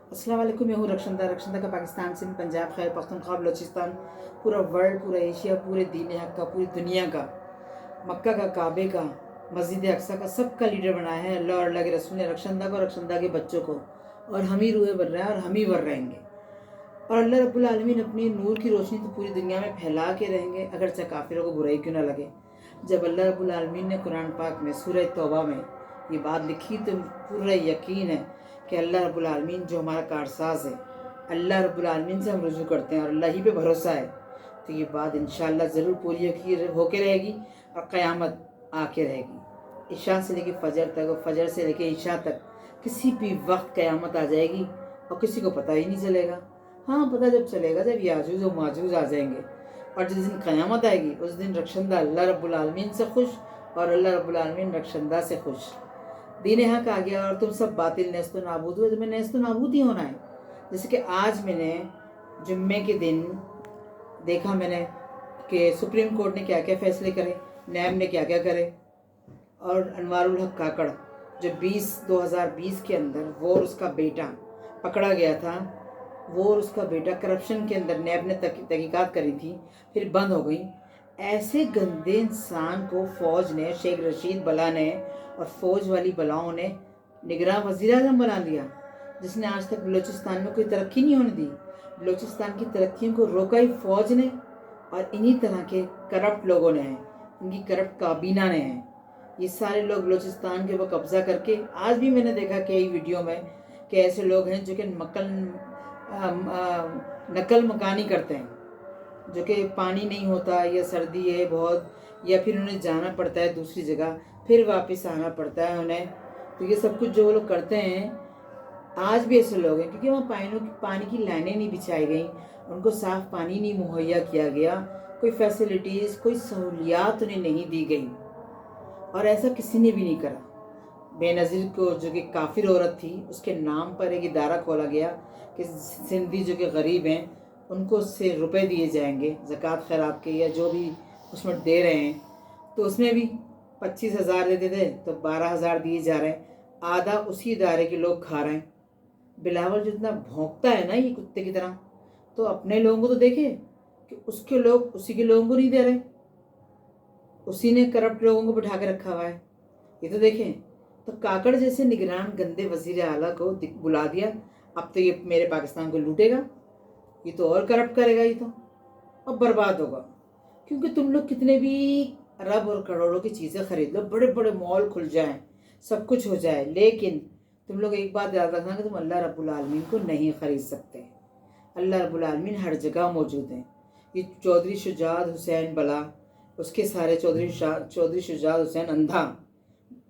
अस्सलाम वालेकुम। मैं हूँ रक्षंदा का पाकिस्तान से पंजाब खैर पख्तूनख्वा बलूचिस्तान पूरा वर्ल्ड, पूरा एशिया, पूरे दीन हक का, पूरी दुनिया का, मक्का का, काबे का, मस्जिद अक्सा का, सबका लीडर बनाया है अल्लाह और अल्लाह के रसूल ने रक्षंदा को और रक्षंदा के बच्चों को। और हम ही रूहे बन रहे हैं और हम ही बर रहेंगे। और अल्लाह रब्बुल आलमीन अपनी नूर की रोशनी तो पूरी दुनिया में फैला के रहेंगे, अगरचे काफिरों को बुराई क्यों ना लगे। जब अल्लाह रब्बुल आलमीन ने कुरान पाक में सूरह तौबा में ये बात लिखी तो पूरा यकीन है कि अल्लाह रब्बुल आलमीन जो हमारा कारसाज है, अल्लाह रब्बुल आलमीन से हम रुजू करते हैं और अल्लाह ही पे भरोसा है, तो ये बात इंशाअल्लाह ज़रूर पूरी होके रहेगी और क़यामत आके रहेगी। इशा से लेके फजर तक और फजर से लेके इशा तक किसी भी वक्त क़यामत आ जाएगी और किसी को पता ही नहीं चलेगा। हाँ, पता जब चलेगा जब याजूज और माजूज आ जाएंगे। और जिस दिन क़यामत आएगी उस दिन रक्षंदा अल्लाह रब्बुल आलमीन से खुश और अल्लाह रब्बुल आलमीन रक्षंदा से खुश। दीन हक आ गया और तुम सब बातिल नेस्त नाबूद हुए, तुम्हें नेस्त नाबूद ही होना है। जैसे कि आज मैंने जुम्मे के दिन देखा मैंने कि सुप्रीम कोर्ट ने क्या क्या फैसले करे, नैब ने क्या क्या करे, और अनवारुल हक काकड़ जो 2020 के अंदर वो और उसका बेटा पकड़ा गया था, वो और उसका बेटा करप्शन के अंदर नैब ने तहकीकात करी थी, फिर बंद हो गई। ऐसे गंदे इंसान को फ़ौज ने, शेख रशीद बला ने और फ़ौज वाली बलाओं ने निगरान वज़ीर आज़म बना दिया, जिसने आज तक बलूचिस्तान में कोई तरक्की नहीं होने दी। बलूचिस्तान की तरक्की को रोका ही फ़ौज ने और इन्हीं तरह के करप्ट लोगों ने हैं, इनकी करप्ट काबीना ने हैं। ये सारे लोग बलूचिस्तान के ऊपर कब्ज़ा करके, आज भी मैंने देखा कई वीडियो में कि ऐसे लोग हैं जो कि नकल मकानी करते हैं, जो कि पानी नहीं होता या सर्दी है बहुत, या फिर उन्हें जाना पड़ता है दूसरी जगह, फिर वापस आना पड़ता है उन्हें। तो ये सब कुछ जो वो लोग करते हैं, आज भी ऐसे लोग हैं, क्योंकि वहाँ पानी की लाइनें नहीं बिछाई गई, उनको साफ़ पानी नहीं मुहैया किया गया, कोई फैसिलिटीज़, कोई सहूलियात उन्हें नहीं दी गई, और ऐसा किसी ने भी नहीं करा। बेनज़ीर को, जो कि काफिर औरत थी, उसके नाम पर एक इदारा खोला गया कि सिंधी जो कि गरीब हैं उनको उससे रुपए दिए जाएंगे ज़कात खैरात के, या जो भी उसमें दे रहे हैं। तो उसमें भी 25,000 देते थे तो 12,000 दिए जा रहे हैं, आधा उसी इदारे के लोग खा रहे हैं। बिलावल जितना भौंकता है ना ये कुत्ते की तरह, तो अपने लोगों को तो देखे कि उसके लोग उसी के लोगों को नहीं दे रहे, उसी ने करप्ट लोगों को बिठा के रखा हुआ है, ये तो देखें। तो काकड़ जैसे निगरान गंदे वजीर आला को बुला दिया, अब तो ये मेरे पाकिस्तान को लूटेगा, ये तो और करप्ट करेगा, ये तो अब बर्बाद होगा। क्योंकि तुम लोग कितने भी अरब और करोड़ों की चीज़ें खरीद लो, बड़े बड़े मॉल खुल जाएं, सब कुछ हो जाए, लेकिन तुम लोग एक बात याद रखना कि तुम अल्लाह रब्बुल आलमीन को नहीं ख़रीद सकते। अल्लाह रब्बुल आलमीन हर जगह मौजूद हैं। ये चौधरी शुजात हुसैन बला, उसके सारे चौधरी शुजात हुसैन अंधा,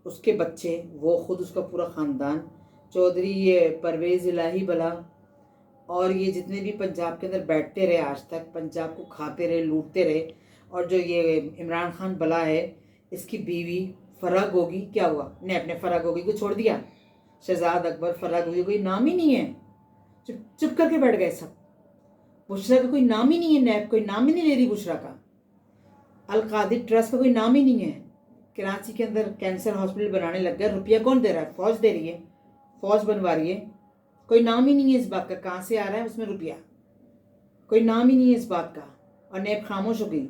उसके बच्चे, वो ख़ुद, उसका पूरा ख़ानदान, चौधरी ये परवेज़ इलाही बला, और ये जितने भी पंजाब के अंदर बैठते रहे आज तक, पंजाब को खाते रहे, लूटते रहे। और जो ये इमरान खान बला है, इसकी बीवी फराग होगी, क्या हुआ, ने अपने फराग होगी को छोड़ दिया। शहजाद अकबर, फराग होगी कोई नाम ही नहीं है, चुप चुप करके बैठ गए सब। बुशरा का कोई नाम ही नहीं है, नैब कोई नाम ही नहीं ले रही बुशरा का, अल कादिर ट्रस्ट का कोई नाम ही नहीं है। कराची के अंदर कैंसर हॉस्पिटल बनाने लग गया, रुपया कौन दे रहा है, फौज दे रही है, फौज बनवा रही है, कोई नाम ही नहीं है इस बात का, कहाँ से आ रहा है उसमें रुपया, कोई नाम ही नहीं है इस बात का। और नैब खामोश हो गई,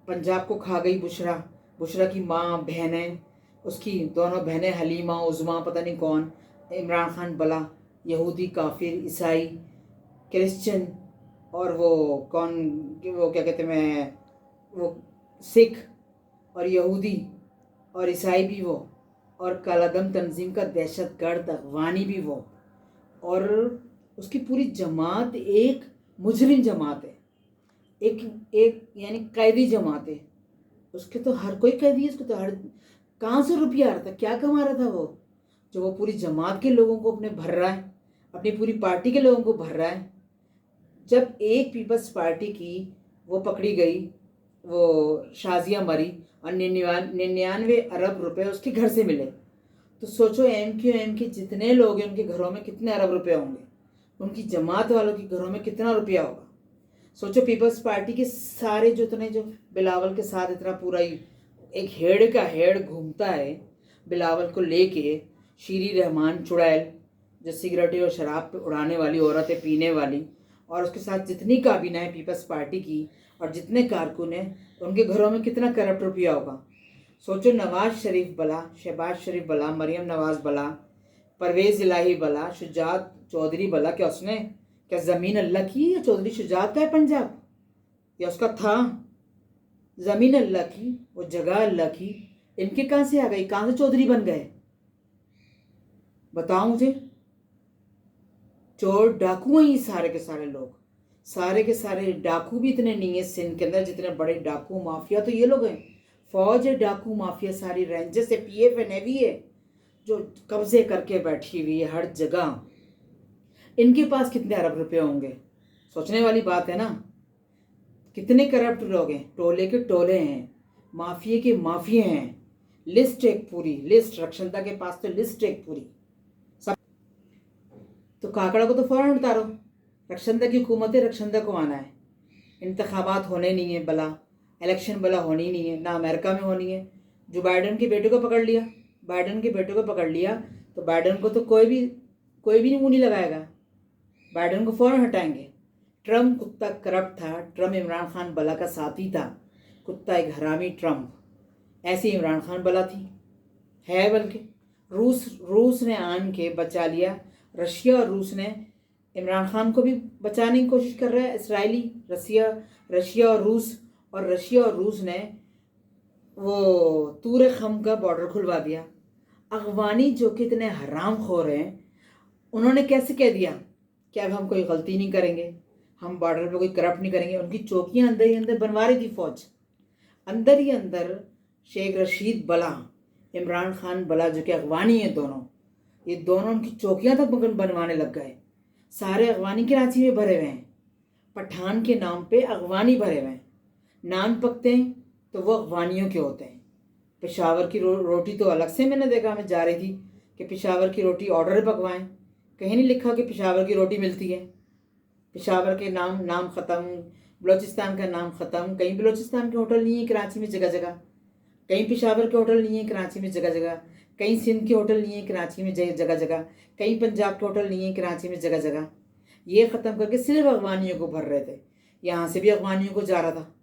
पंजाब को खा गई बुशरा। बुशरा की माँ, बहनें, उसकी दोनों बहनें हलीमा, उज़मा, पता नहीं कौन, इमरान खान बला, यहूदी, काफिर, ईसाई, क्रिश्चियन, और वो कौन, वो क्या कहते हैं, वो सिख और यहूदी और ईसाई भी वो, और कालादम तंजीम का दहशतगर्द अगवानी भी वो, और उसकी पूरी जमात एक मुजरिम जमात है, एक एक यानी कैदी जमात है। उसके तो हर कोई कैदी है, उसको तो हर, कहाँ से रुपया आ रहा था, क्या कमा रहा था वो, जो वो पूरी जमात के लोगों को अपने भर रहा है, अपनी पूरी पार्टी के लोगों को भर रहा है। जब एक पीपल्स पार्टी की वो पकड़ी गई, वो शाजिया मरी, और 99 अरब रुपए उसके घर से मिले, तो सोचो MQM के जितने लोग हैं उनके घरों में कितने अरब रुपए होंगे, उनकी जमात वालों के घरों में कितना रुपया होगा। सोचो पीपल्स पार्टी के सारे जो इतने, जो बिलावल के साथ इतना पूरा ही एक हेड का हेड घूमता है बिलावल को लेके, शीरी रहमान चुड़ैल, जो सिगरेटें और शराब उड़ाने वाली औरतें, पीने वाली, और उसके साथ जितनी काबीना है पीपल्स पार्टी की और जितने कारकुन हैं, उनके घरों में कितना करप्ट रुपया होगा। सोचो, नवाज शरीफ भला, शहबाज शरीफ भला, मरियम नवाज भला, परवेज़ इलाही भला, शुजात चौधरी भला, क्या ज़मीन अल्लाह की है? चौधरी शुजात का है पंजाब, या उसका था? ज़मीन अल्लाह की, वो जगह अल्लाह की, इनके कहाँ से आ गई? कहाँ से चौधरी बन गए? बताओ मुझे। चोर डाकू हैं ये सारे के सारे लोग। सारे के सारे डाकू भी इतने नहीं है सिंध के अंदर जितने बड़े डाकू माफिया तो ये लोग हैं। फौज है, डाकू माफिया सारी, रेंजर्स है, पीएफ है, नेवी है, जो कब्जे करके बैठी हुई है हर जगह। इनके पास कितने अरब रुपए होंगे? सोचने वाली बात है ना। कितने करप्ट लोग हैं, टोले के टोले हैं, माफिया के माफिया हैं। लिस्ट एक पूरी, लिस्ट रक्षणता के पास तो लिस्ट एक पूरी। सब तो काकड़ा को तो फौरन उतारो। रक्षणता की हुकूमत है, रक्षणता को आना है। इंतखाबात होने नहीं है भला, इलेक्शन भला होनी नहीं है, ना अमेरिका में होनी है। जो बाइडन के बेटे को पकड़ लिया, बाइडन के बेटे को पकड़ लिया तो बाइडन को तो कोई भी मुंह नहीं लगाएगा। बाइडन को फौरन हटाएंगे। ट्रम्प कुत्ता करप्ट था, ट्रम्प इमरान खान भला का साथी था, कुत्ता एक हरामी ट्रम्प। ऐसी इमरान खान भला थी, है बल्कि। रूस ने आन के बचा लिया। रशिया और रूस ने इमरान खान को भी बचाने की कोशिश कर रहा है। इसराइली, रशिया और रूस ने वो तूर खम का बॉर्डर खुलवा दिया। अफगानी जो कि इतने हराम खोर हैं, उन्होंने कैसे कह दिया कि अब हम कोई गलती नहीं करेंगे, हम बॉर्डर पे कोई करप्ट नहीं करेंगे। उनकी चौकियां अंदर ही अंदर बनवा रही थी फौज, अंदर ही अंदर। शेख रशीद बला, इमरान खान बला, जो कि अफगानी हैं दोनों, ये दोनों उनकी चौकियां तक बनवाने लग गए। सारे अफगानी कराची में भरे हुए हैं, पठान के नाम पे अफगानी भरे हुए हैं। नान पकते हैं तो वो अफगानियों के होते हैं। पेशावर की रोटी तो अलग से, मैंने देखा, मैं जा रही थी कि पेशावर की रोटी ऑर्डर पकवाएं, कहीं नहीं लिखा कि पेशावर की रोटी मिलती है। पेशावर के नाम ख़त्म, बलोचिस्तान का नाम ख़त्म। कहीं बलोचिस्तान के होटल नहीं है कराची में जगह जगह, कहीं पेशावर के होटल नहीं है कराची में जगह जगह, कहीं सिंध के होटल नहीं है कराची में जगह जगह, कहीं पंजाब के होटल नहीं है कराची में जगह जगह। ये ख़त्म करके सिर्फ अफगानियों को भर रहे थे। यहाँ से भी अफगानियों को जा रहा था।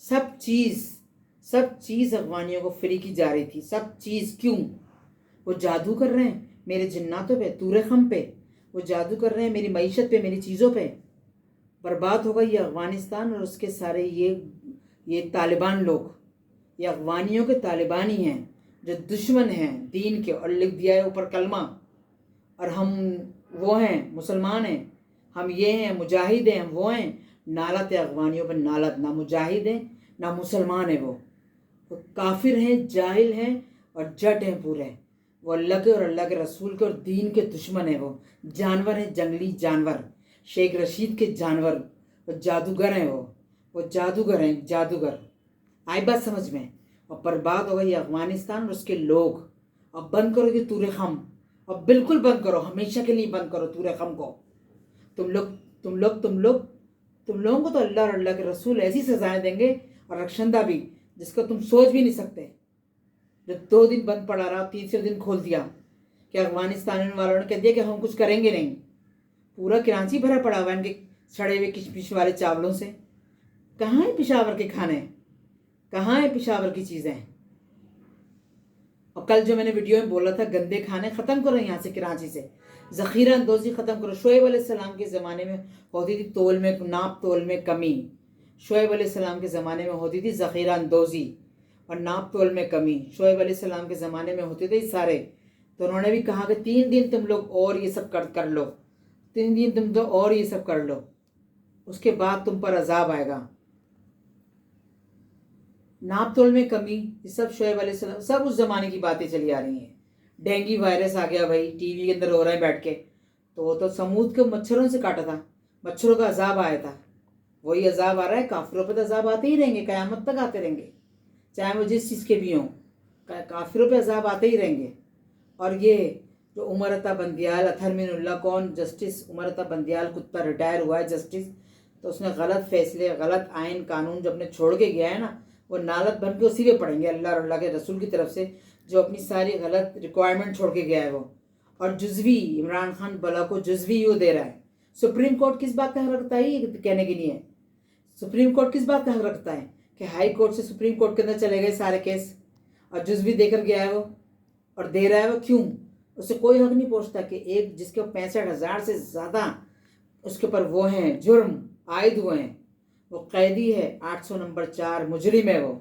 सब चीज़ अफगानियों को फ्री की जा रही थी, सब चीज़। क्यों? वो जादू कर रहे हैं मेरे जन्नातों पे, तूरे खम पे। वो जादू कर रहे हैं मेरी मईशत पे, मेरी चीज़ों पे। बर्बाद होगा ये अफ़गानिस्तान और उसके सारे ये तालिबान लोग। ये अफ़गानियों के तालिबानी हैं जो दुश्मन हैं दीन के, और लिख दिया है ऊपर कलमा। और हम वो हैं, मुसलमान हैं, हम ये हैं, मुजाहिद हैं, हम वो हैं। नालत है अफ़गानियों पर, नालत। ना मुजाहिद हैं ना मुसलमान है वो काफिर हैं, जाहिल हैं और जट हैं पूरे। वो अल्लाह के और अल्लाह के रसूल के और दीन के दुश्मन है। वो जानवर हैं, जंगली जानवर, शेख रशीद के जानवर। वो जादूगर हैं, वो जादूगर हैं, जादूगर। आई बात समझ में? और बर्बाद हो गई अफगानिस्तान और उसके लोग। अब बंद करो ये तूरे खम, अब बिल्कुल बंद करो, हमेशा के लिए बंद करो तूरे खम को। तुम लोगों को तो अल्लाह और अल्लाह के रसूल ऐसी सजाएं देंगे, और रक्षंदा भी, जिसको तुम सोच भी नहीं सकते। जो 2 दिन बंद पड़ा रहा, तीसरे दिन खोल दिया कि अफगानिस्तान वालों ने कह दिया कि हम कुछ करेंगे नहीं। पूरा कराची भरा पड़ा हुआ इनके सड़े हुए किशमिश वाले चावलों से। कहाँ है पेशावर के खाने? कहाँ है पेशावर की चीज़ें? और कल जो मैंने वीडियो में बोला था, गंदे खाने ख़त्म करो यहाँ से, कराची से ज़ख़ीरा अंदोज़ी ख़त्म करो। शोएब अलैहिस्सलाम के ज़माने में होती थी नाप तोल में कमी। शोएब अलैहिस्सलाम के ज़माने में होती थी ज़ख़ीरा अंदोज़ी और नाप तोल में कमी। शोएब अलैहिस्सलाम के ज़माने में होते थे सारे। तो उन्होंने भी कहा कि 3 दिन तुम लोग और ये सब कर लो, 3 दिन तुम तो और ये सब कर लो, उसके बाद तुम पर अजाब आएगा। नाप तोल में कमी, ये सब शोएब अलैहिस्सलाम, सब उस ज़माने की बातें चली आ रही हैं। डेंगू वायरस आ गया भाई, टीवी के अंदर रो रहे हैं बैठ के, तो वो तो समूद के मच्छरों से काटा था, मच्छरों का अजाब आया था। वही अजाब आ रहा है, काफिरों पर तो अजाब आते ही रहेंगे, क़यामत तक आते रहेंगे, चाहे वो जिस चीज़ के भी हों। काफिरों पे अजाब आते ही रहेंगे। और ये जो उमर अता बंदियाल, अथर मिनुल्लाह, कौन जस्टिस उमर अता बंदियाल, कुत्ता रिटायर हुआ है जस्टिस, तो उसने गलत फैसले, गलत आइन कानून जो अपने छोड़ के गया है ना, वो नालत बन के उसी पे पड़ेंगे अल्लाह और अल्लाह के रसूल की तरफ से, जो अपनी सारी गलत रिक्वायरमेंट छोड़ के गया है वो। اور جزوی عمران خان بلا کو جزوی یوں دے رہا ہے. سپریم کورٹ کس بات کا حق رکھتا ہے یہ کہنے کے لیے؟ سپریم کورٹ کس بات کا حق رکھتا ہے کہ ہائی کورٹ سے سپریم کورٹ کے اندر چلے گئے سارے کیس اور جزوی دے کر گیا ہے وہ اور دے رہا ہے وہ؟ کیوں؟ اس سے کوئی حق نہیں پہنچتا کہ ایک جس کے 65,000 سے زیادہ اس کے اوپر وہ ہیں جرم عائد ہوئے ہیں، وہ قیدی ہے 800 نمبر 4 مجرم ہے وہ،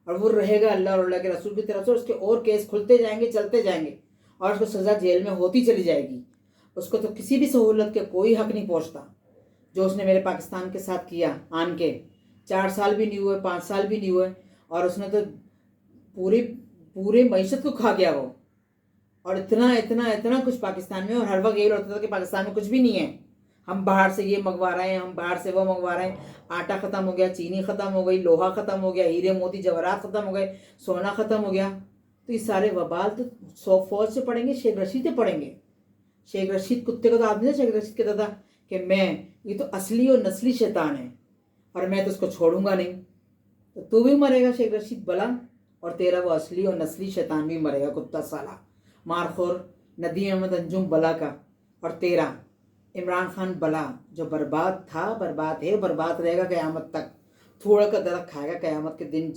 اور وہ رہے گا اللہ اور اللہ کے رسول کی طرف سے. اس کے اور کیس کھلتے جائیں گے چلتے جائیں گے اور اس کو سزا جیل میں ہوتی چلی جائے گی. اس کو تو کسی بھی سہولت کے کوئی حق نہیں پہنچتا. جو اس نے میرے پاکستان کے ساتھ کیا آن کے 4 سال بھی نہیں ہوئے 5 سال بھی نہیں ہوئے اور اس نے تو پوری معیشت کو کھا گیا وہ. اور اتنا کچھ پاکستان میں، اور ہر وقت یہ ہوتا تھا کہ پاکستان میں کچھ بھی نہیں ہے، ہم باہر سے یہ منگوا رہے ہیں، ہم باہر سے وہ منگوا رہے ہیں. آٹا ختم ہو گیا، چینی ختم ہو گئی، لوہا ختم ہو گیا، ہیرے موتی جواہرات ختم ہو گئے، سونا ختم ہو گیا. تو یہ سارے وبال تو فوج سے پڑیں گے، شیخ رشید سے پڑیں گے. شیخ رشید کتے کو تو آدمی شیخ رشید کہتا تھا کہ یہ تو اصلی اور نسلی شیطان ہے اور میں تو اس کو چھوڑوں گا نہیں. تو بھی مرے گا شیخ رشید بلا، اور تیرا وہ اصلی اور نسلی شیطان بھی مرے گا کتا سالہ مارخور ندیم احمد انجم بلا کا. اور تیرا عمران خان بلا جو برباد تھا، برباد ہے، برباد رہے گا قیامت تک. تھوڑا کا درخت کھائے گا قیامت کے دن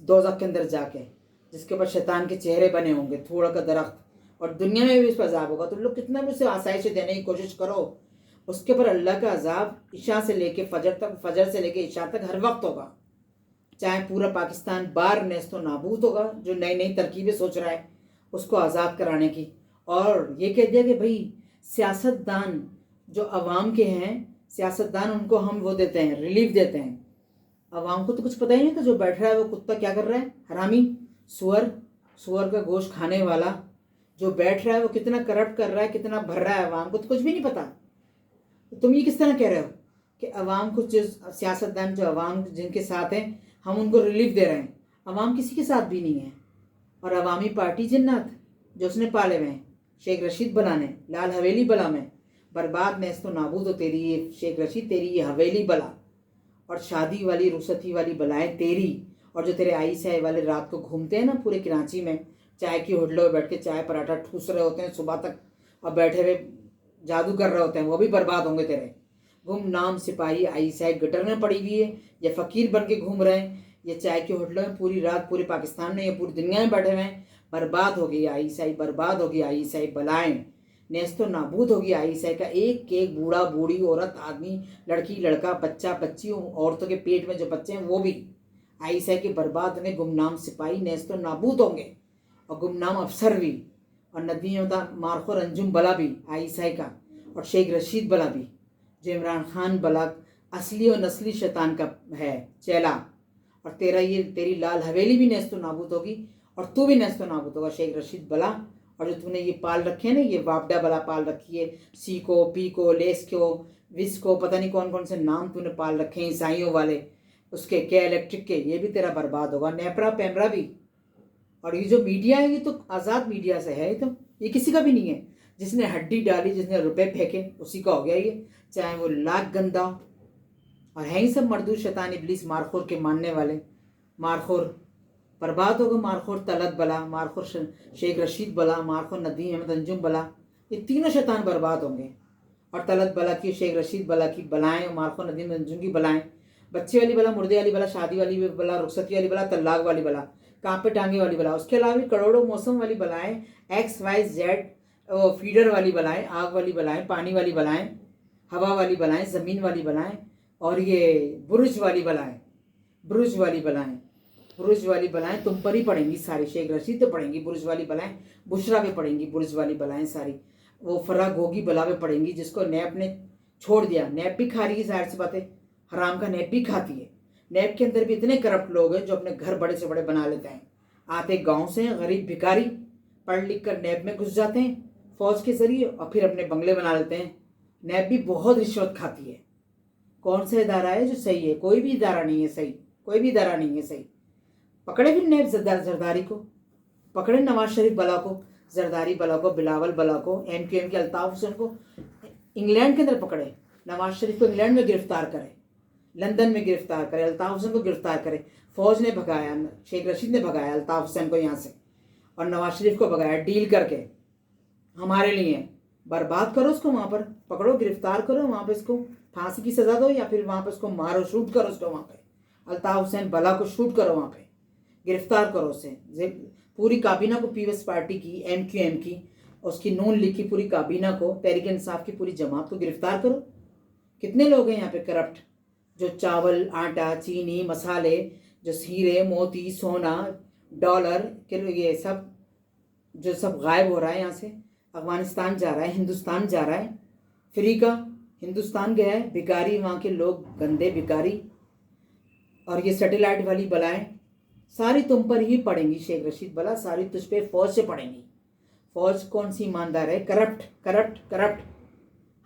دوزخ کے اندر جا کے، جس کے اوپر شیطان کے چہرے بنے ہوں گے. تھوڑا کا درخت، اور دنیا میں بھی اس پر عذاب ہوگا. تم لوگ کتنا بھی اسے آسائشیں دینے کی کوشش کرو، اس کے اوپر اللہ کا عذاب عشاء سے لے کے فجر تک، فجر سے لے کے عشاء تک ہر وقت ہوگا. چاہے پورا پاکستان بار نیست و نابود ہوگا جو نئی نئی ترکیبیں سوچ رہا ہے اس کو آزاد کرانے کی. اور یہ کہہ دیا کہ بھائی سیاست دان جو عوام کے ہیں، سیاست دان ان کو ہم وہ دیتے ہیں، ریلیف دیتے ہیں. عوام کو تو کچھ پتہ ہی نہیں. تو جو بیٹھ رہا ہے وہ کتا کیا کر رہا ہے؟ حرامی سور کا گوشت کھانے والا جو بیٹھ رہا ہے وہ کتنا کرپٹ کر رہا ہے، کتنا بھر رہا ہے. عوام کو تو کچھ بھی نہیں پتا. تم یہ کس طرح کہہ رہے ہو کہ عوام کو، سیاست دان جو عوام جن کے ساتھ ہیں ہم ان کو ریلیف دے رہے ہیں؟ عوام کسی کے ساتھ بھی نہیں ہے. اور عوامی پارٹی جنات جو اس نے پالے ہوئے ہیں، شیخ رشید بلا نے، لال حویلی بلا میں برباد نیست و نابود ہو تیری یہ شیخ رشید، تیری یہ حویلی بلا. اور شادی والی رخصتی والی بلائیں تیری. اور جو تیرے آئی سے والے رات کو گھومتے ہیں نا پورے کراچی میں، چائے کی ہوٹلوں میں بیٹھ کے چائے پراٹھا ٹھوس رہے ہوتے ہیں صبح تک اور بیٹھے ہوئے جادو کر رہے ہوتے ہیں، وہ بھی برباد ہوں گے تیرے. گم نام سپاہی آئی سے گٹر میں پڑی ہوئی ہے، یا فقیر بن کے گھوم رہے ہیں، یا چائے کے ہوٹلوں میں پوری رات پورے پاکستان میں یا پوری دنیا میں بیٹھے ہوئے ہیں. برباد ہو گئی آئی سائی، برباد ہو گئی آئی سائی بلائیں، نیست و نابود ہوگی آئی سائی کا. ایک ایک بوڑھا بوڑھی، عورت آدمی، لڑکی لڑکا، بچہ بچی، عورتوں کے پیٹ میں جو بچے ہیں وہ بھی آئی سائی کے برباد ہوں گے. گمنام سپاہی نیست و نابود ہوں گے، اور گمنام افسر بھی، اور ندیم مارخور انجم بلا بھی آئی سائی کا، اور شیخ رشید بلا بھی جو عمران خان بلا اصلی اور نسلی شیطان کا ہے چیلا. اور تیری لال حویلی بھی نیست و نابود ہوگی، اور تو بھی نیست و نابود ہوگا شیخ رشید بلا. اور جو تو نے یہ پال رکھے ہیں نا، یہ وابڈا بلا پال رکھی ہے، سیکو پیکو لیسکو وسکو، پتہ نہیں کون کون سے نام تو نے پال رکھے ہیں عیسائیوں والے، اس کے کیا الیکٹرک کے، یہ بھی تیرا برباد ہوگا. نیپرا پیمرا بھی. اور یہ جو میڈیا ہے یہ تو آزاد میڈیا سے ہے، یہ کسی کا بھی نہیں ہے. جس نے ہڈی ڈالی، جس نے روپے پھینکے، اسی کا ہو گیا یہ، چاہے وہ لاکھ گندا ہو. اور ہیں ہی سب مردود شیطان ابلیس مارخور کے ماننے والے. مارخور برباد ہوگا، مارخور طلعت بلا، مارخور شیخ رشید بلا، مارخور ندیم احمد انجم بلا. یہ تینوں شیطان برباد ہوں گے. اور طلعت بلا کی، شیخ رشید بلا کی بلائیں، اور مارخور ندیم انجم کی بلائیں، بچے والی بلا، مردے والی بلا، شادی والی بلا، رخصتی والی بلا، طلاق والی بلا، کانپے ٹانگے والی بلا. اس کے علاوہ بھی کروڑوں موسم والی بلائیں، ایکس وائی زیڈ فیڈر والی بلائیں، آگ والی بلائیں، پانی والی بلائیں، ہوا والی بلائیں، زمین والی بلائیں، اور یہ برج والی بلائیں، برج والی بلائیں، برج والی بلائیں تم پر ہی پڑیں گی ساری. شیخ رشید تو پڑیں گی برج والی بلائیں، بشرا پہ پڑیں گی برج والی بلائیں ساری. وہ فرا گوگی بلا پہ پڑیں گی جس کو نیب نے چھوڑ دیا. نیب بھی کھا رہی ہے، ظاہر سی بات ہے، حرام کا نیب بھی کھاتی ہے. نیب کے اندر بھی اتنے کرپٹ لوگ ہیں جو اپنے گھر بڑے سے بڑے بنا لیتے ہیں. آتے گاؤں سے ہیں، غریب بھکاری، پڑھ لکھ کر نیب میں گھس جاتے ہیں فوج کے ذریعے، اور پھر اپنے بنگلے بنا لیتے ہیں. نیب بھی بہت رشوت کھاتی ہے. کون سا ادارہ ہے جو صحیح ہے؟ کوئی بھی ادارہ نہیں ہے صحیح، کوئی بھی ادارہ نہیں ہے صحیح. پکڑے بھی نیب زرداری کو، پکڑے نواز شریف بلا کو، زرداری بلا کو، بلاول بلا کو، ایم کیو ایم کے الطاف حسین کو انگلینڈ کے اندر پکڑے. نواز شریف کو انگلینڈ میں گرفتار کرے، لندن میں گرفتار کرے، الطاف حسین کو گرفتار کرے. فوج نے بھگایا، شیخ رشید نے بھگایا الطاف حسین کو یہاں سے، اور نواز شریف کو بھگایا ڈیل کر کے. हमारे लिए है। बर्बाद करो उसको, वहाँ पर पकड़ो, गिरफ्तार करो, वहाँ पे इसको फांसी की सज़ा दो, या फिर वहाँ पे उसको मारो, शूट करो उसको वहाँ पे। अल्ताफ़ हुसैन बला को शूट करो वहाँ पे, गिरफ्तार करो उसे। पूरी काबीना को, पीपल्स पार्टी की, MQM की, उसकी नून लीग की पूरी काबीना को, तहरीक इंसाफ की पूरी जमात को गिरफ्तार करो। कितने लोग हैं यहाँ पे करप्ट, जो चावल, आटा, चीनी, मसाले, जो हीरे मोती, सोना, डॉलर, ये सब जो सब गायब हो रहा है यहाँ से। अफगानिस्तान जा रहा है, हिंदुस्तान जा रहा है, फ्री का हिंदुस्तान गया है। भिखारी, वहाँ के लोग गंदे भिखारी। और ये सैटेलाइट वाली बलाएं सारी तुम पर ही पड़ेंगी शेख रशीद बला, सारी तुझ पे फौज से पड़ेंगी। फौज कौन सी ईमानदार है? Corrupt corrupt corrupt.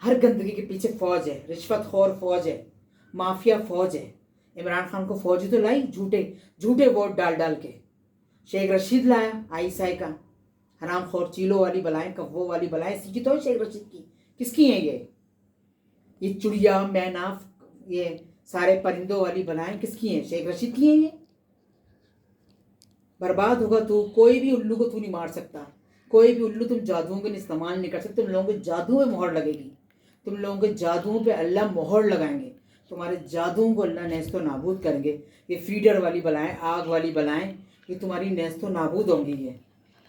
हर गंदगी के पीछे फौज है, रिश्वतखोर फौज है, माफिया फौज है। इमरान खान को फौज ही तो लाई, झूठे झूठे वोट डाल डाल के। शेख रशीद लाया ISI का, हरामखोर चीलो वाली बलाएं, कव्वो वाली बलाएं सीखी तो है शेख रशीद की। किसकी हैं ये चिड़िया, मैना, ये सारे परिंदों वाली बलाएं किसकी हैं? शेख रशीद की हैं ये। बर्बाद होगा तू, कोई भी उल्लू को तू नहीं मार सकता, कोई भी उल्लू, तुम जादुओं का इस्तेमाल नहीं कर सकते। तुम लोगों के जादू में मोहर लगेगी, तुम लोगों के जादुओं पे अल्लाह मोहर लगाएंगे, तुम्हारे जादुओं को अल्लाह नेस्तो नाबूद करेंगे। ये फीडर वाली बलाएं, आग वाली बलाएं, ये तुम्हारी नेस्तो नाबूद होंगी। ये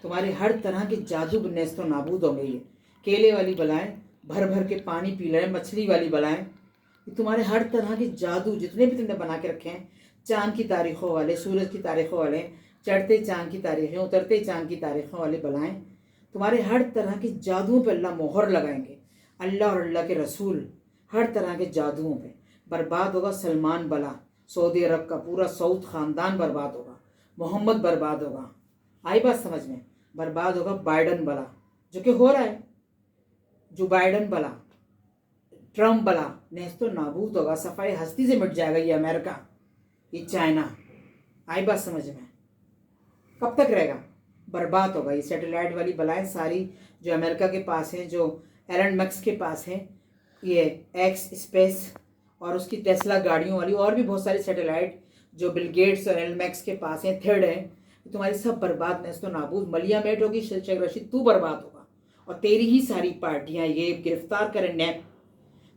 तुम्हारे हर तरह के जादू नेस्तो नाबूद होंगे। ये केले वाली बलाएं, भर भर के पानी पी रहे, मछली वाली बलाएं, ये तुम्हारे हर तरह के जादू जितने भी तुमने बना के रखे हैं, चांद की तारीखों वाले, सूरज की तारीखों वाले, चढ़ते चांद की तारीखें, उतरते चांद की तारीखों वाले बलाएं, तुम्हारे हर तरह के जादुओं पे अल्लाह मोहर लगाएंगे। अल्लाह और अल्लाह के रसूल हर तरह के जादुओं पे। बर्बाद होगा सलमान बला, सऊदी अरब का पूरा सऊद ख़ानदान बर्बाद होगा, मोहम्मद बर्बाद होगा। आई बात समझ में? बर्बाद होगा बाइडन बला, जो कि हो रहा है, जो बाइडन बला, ट्रम्प बला नेस्तो नाबूद होगा, सफाई हस्ती से मिट जाएगा। ये अमेरिका, ये चाइना। आई बात समझ में? कब तक रहेगा? बर्बाद होगा। ये सैटेलाइट वाली बलाएं सारी जो अमेरिका के पास हैं, जो एलन मस्क के पास हैं, ये एक्स स्पेस और उसकी टेस्ला गाड़ियों वाली, और भी बहुत सारी सैटेलाइट जो बिल गेट्स और एलन मस्क के पास हैं, थर्ड है, तुम्हारी सब बर्बाद नेस्तो नाबूद। मलिया मेट होगी, शेख रशीद तू बर्बाद होगा, और तेरी ही सारी पार्टियां। ये गिरफ्तार करें नैब,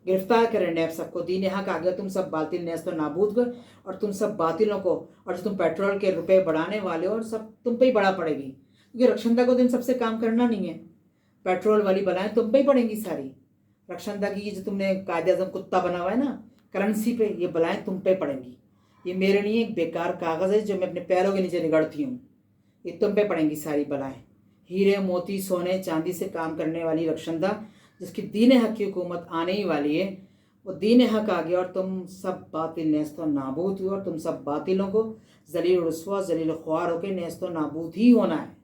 गिरफ्तार करें नैब सबको। दीन हक आ गया, तुम सब बातिल नेस्तो नाबूद कर, और तुम सब बातिलों को, और जो तुम पेट्रोल के रुपए बढ़ाने वाले हो, और सब तुम पे ही बढ़ा पड़ेगी, क्योंकि रक्षंदा को दिन सबसे काम करना नहीं है। पेट्रोल वाली बलाएं तुम पे ही पड़ेंगी सारी। रक्षंदा की जो तुमने कायदे आज़म कुत्ता बना हुआ है ना करेंसी पे, ये बलाएं तुम पे पड़ेंगी। ये मेरे लिए एक बेकार कागज़ है जो मैं अपने पैरों के नीचे निगड़ती हूँ। ये तुम पे पड़ेंगी सारी बलाएं। हीरे मोती सोने चांदी से काम करने वाली रक्षंदा, जिसकी दीन हक की हुकूमत आने ही वाली है, वो दीन हक आ गया और तुम सब बातिल नेस्तो नाबूद हुए, और तुम सब बातिलों को जलील रुस्वा जलील ख्वार होकर नेस्तो नाबूद ही होना है।